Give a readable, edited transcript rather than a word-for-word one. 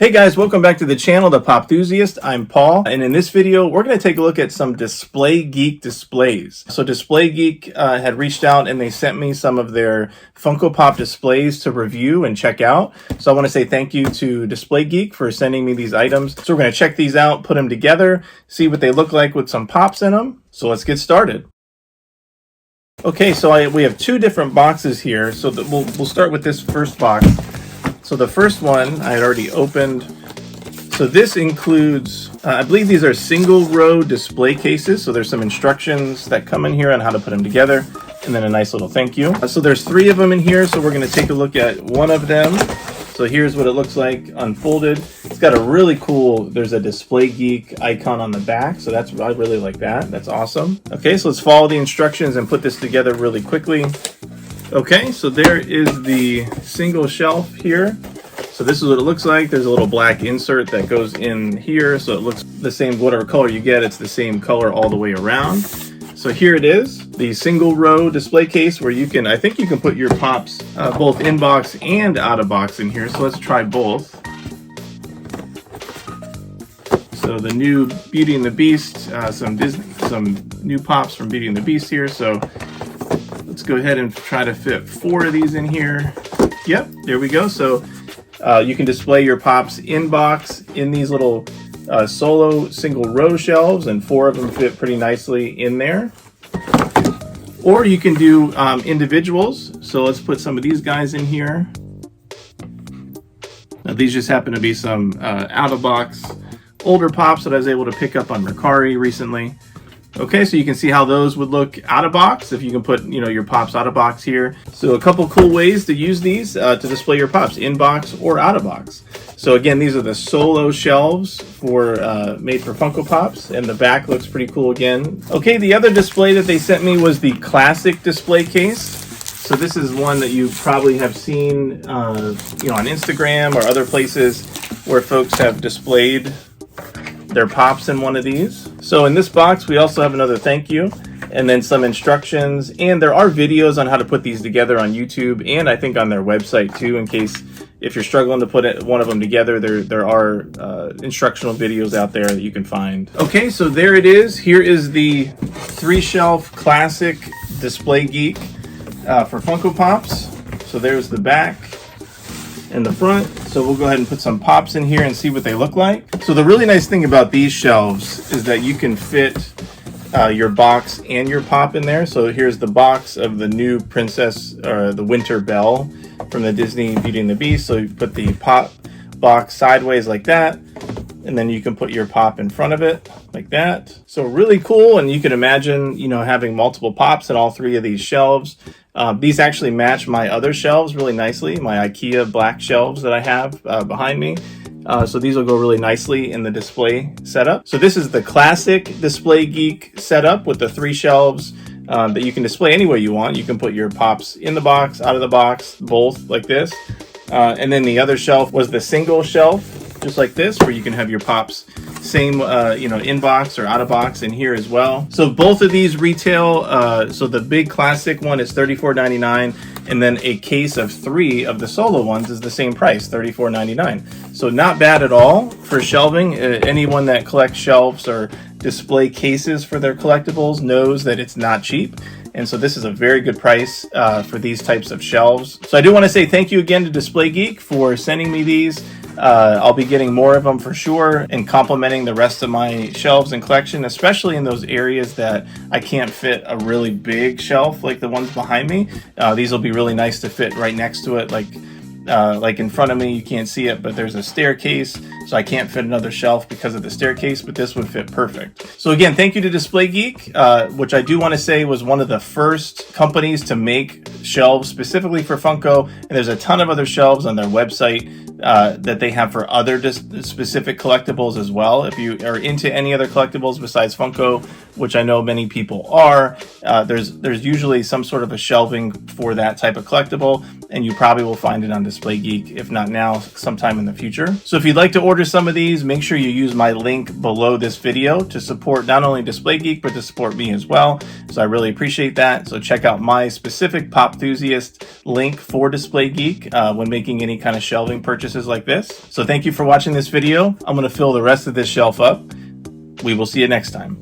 Hey guys, welcome back to the channel, the Popthusiast. I'm Paul, and in this video, we're going to take a look at some Display Geek displays. So Display Geek had reached out and they sent me some of their Funko Pop displays to review and check out. So I want to say thank you to Display Geek for sending me these items. So we're going to check these out, put them together, see what they look like with some pops in them. So let's get started. Okay, so we have two different boxes here. So we'll start with this first box. So the first one I had already opened. So this includes, I believe these are single row display cases. So there's some instructions that come in here on how to put them together, and then a nice little thank you. So there's three of them in here. So we're going to take a look at one of them. So here's what it looks like unfolded. It's got a really cool, there's a Display Geek icon on the back. So I really like that. That's awesome. Okay, so let's follow the instructions and put this together really quickly. Okay, so there is the single shelf here. So this is what it looks like. There's a little black insert that goes in here, so it looks the same, whatever color you get, it's the same color all the way around. So here it is, the single row display case where you can, I think you can put your pops both in box and out of box in here. So let's try both. So the new Beauty and the Beast, some new pops from Beauty and the Beast here. So let's go ahead and try to fit 4 of these in here. Yep, there we go. So you can display your pops in box in these little solo single row shelves, and 4 of them fit pretty nicely in there. Or you can do individuals. So let's put some of these guys in here. Now these just happen to be some out of box older pops that I was able to pick up on Mercari recently. Okay, so you can see how those would look out of box if you can put, your pops out of box here. So a couple cool ways to use these to display your pops, in box or out of box. So again, these are the solo shelves for made for Funko Pops, and the back looks pretty cool again. Okay, the other display that they sent me was the classic display case. So this is one that you probably have seen, on Instagram or other places where folks have displayed their pops in one of these. So in this box, we also have another thank you, and then some instructions, and there are videos on how to put these together on YouTube, and I think on their website too, in case if you're struggling to put one of them together, there are instructional videos out there that you can find. Okay, so there it is. Here is the 3-shelf classic Display Geek for Funko Pops. So there's the back in the front. So we'll go ahead and put some pops in here and see what they look like. So the really nice thing about these shelves is that you can fit your box and your pop in there. So here's the box of the new Princess, or the Winter Belle from the Disney Beauty and the Beast. So you put the pop box sideways like that, and then you can put your pop in front of it like that. So really cool, and you can imagine, having multiple pops in all 3 of these shelves. These actually match my other shelves really nicely, my IKEA black shelves that I have behind me. So these will go really nicely in the display setup. So this is the classic Display Geek setup with the 3 shelves that you can display any way you want. You can put your pops in the box, out of the box, both like this. And then the other shelf was the single shelf, just like this, where you can have your pops same in box or out of box in here as well. So both of these retail, so the big classic one is $34.99, and then a case of 3 of the solo ones is the same price, $34.99. So not bad at all for shelving. Anyone that collects shelves or display cases for their collectibles knows that it's not cheap. And so this is a very good price for these types of shelves. So I do want to say thank you again to Display Geek for sending me these. I'll be getting more of them for sure, and complementing the rest of my shelves and collection, especially in those areas that I can't fit a really big shelf like the ones behind me. These will be really nice to fit right next to it, like in front of me. You can't see it, but there's a staircase, so I can't fit another shelf because of the staircase, but this would fit perfect. So again, thank you to Display Geek, which I do want to say was one of the first companies to make shelves specifically for Funko, and there's a ton of other shelves on their website that they have for other specific collectibles as well. If you are into any other collectibles besides Funko, which I know many people are, there's usually some sort of a shelving for that type of collectible, and you probably will find it on Display Geek, if not now, sometime in the future. So if you'd like to order some of these, make sure you use my link below this video to support not only Display Geek, but to support me as well. So I really appreciate that. So check out my specific Popthusiast link for Display Geek when making any kind of shelving purchase purchases like this. So thank you for watching this video. I'm going to fill the rest of this shelf up. We will see you next time.